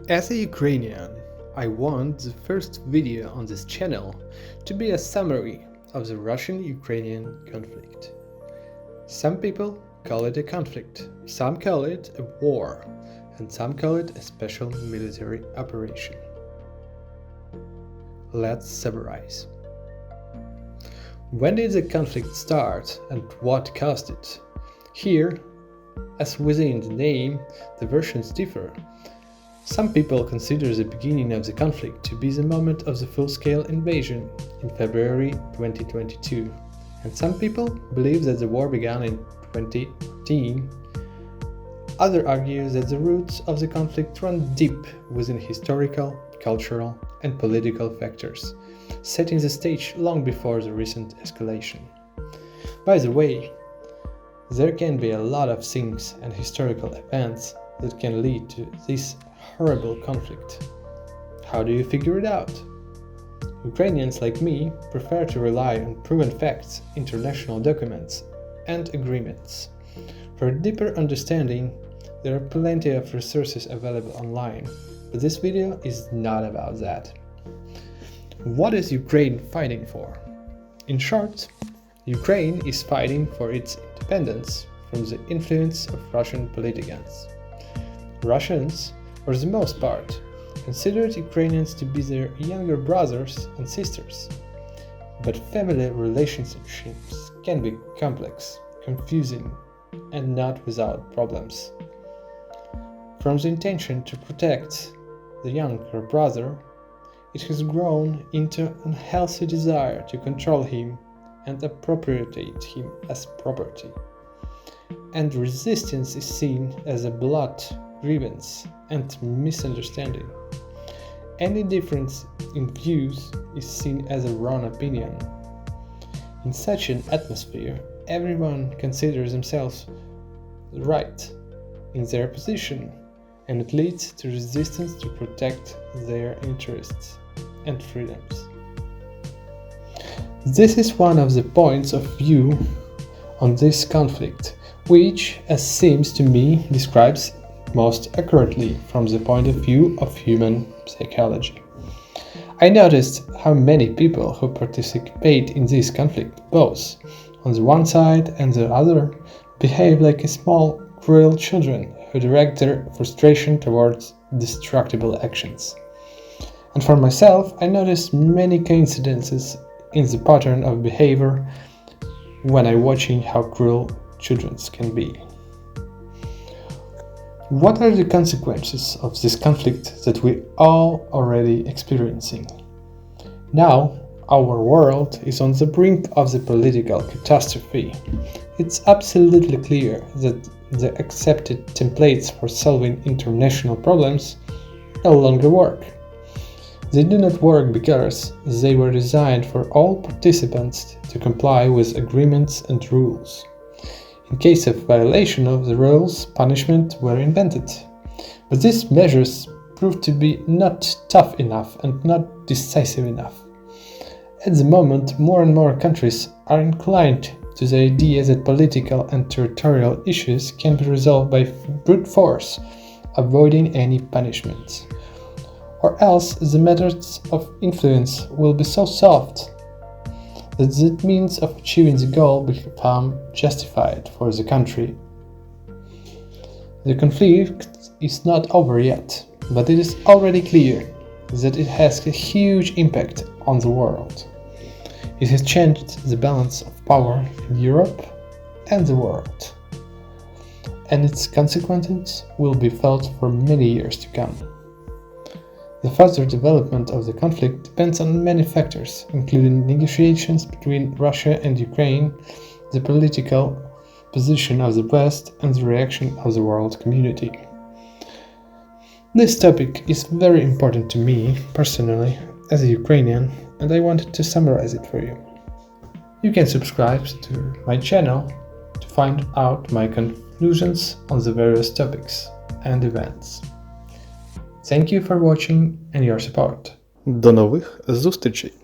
As a Ukrainian, I want the first video on this channel to be a summary of the Russian-Ukrainian conflict. Some people call it a conflict, some call it a war, and some call it a special military operation. Let's summarize. When did the conflict start and what caused it? Here, as within the name, the versions differ. Some people consider the beginning of the conflict to be the moment of the full-scale invasion in February 2022, and some people believe that the war began in 2014. Others argue that the roots of the conflict run deep within historical, cultural, and political factors, setting the stage long before the recent escalation. By the way, there can be a lot of things and historical events that can lead to this horrible conflict. How do you figure it out? Ukrainians like me prefer to rely on proven facts, international documents, and agreements. For a deeper understanding, there are plenty of resources available online, but this video is not about that. What is Ukraine fighting for? In short, Ukraine is fighting for its independence from the influence of Russian politicians. Russians, for the most part, considered Ukrainians to be their younger brothers and sisters. But family relationships can be complex, confusing, and not without problems. From the intention to protect the younger brother, it has grown into an unhealthy desire to control him and appropriate him as property. And resistance is seen as a blood grievance and misunderstanding. Any difference in views is seen as a wrong opinion. In such an atmosphere, everyone considers themselves right in their position, and it leads to resistance to protect their interests and freedoms. This is one of the points of view on this conflict, which, as seems to me, describes most accurately from the point of view of human psychology. I noticed how many people who participate in this conflict, both on the one side and the other, behave like small, cruel children who direct their frustration towards destructible actions. And for myself, I noticed many coincidences in the pattern of behavior when I watching how cruel children can be. What are the consequences of this conflict that we all already experiencing? Now, our world is on the brink of the political catastrophe. It's absolutely clear that the accepted templates for solving international problems no longer work. They do not work because they were designed for all participants to comply with agreements and rules. In case of violation of the rules, punishment were invented. But these measures proved to be not tough enough and not decisive enough. At the moment, more and more countries are inclined to the idea that political and territorial issues can be resolved by brute force, avoiding any punishment. Or else the methods of influence will be so soft that the means of achieving the goal become justified for the country. The conflict is not over yet, but it is already clear that it has a huge impact on the world. It has changed the balance of power in Europe and the world, and its consequences will be felt for many years to come. The further development of the conflict depends on many factors, including negotiations between Russia and Ukraine, the political position of the West, and the reaction of the world community. This topic is very important to me, personally, as a Ukrainian, and I wanted to summarize it for you. You can subscribe to my channel to find out my conclusions on the various topics and events. Thank you for watching and your support. До нових зустрічей!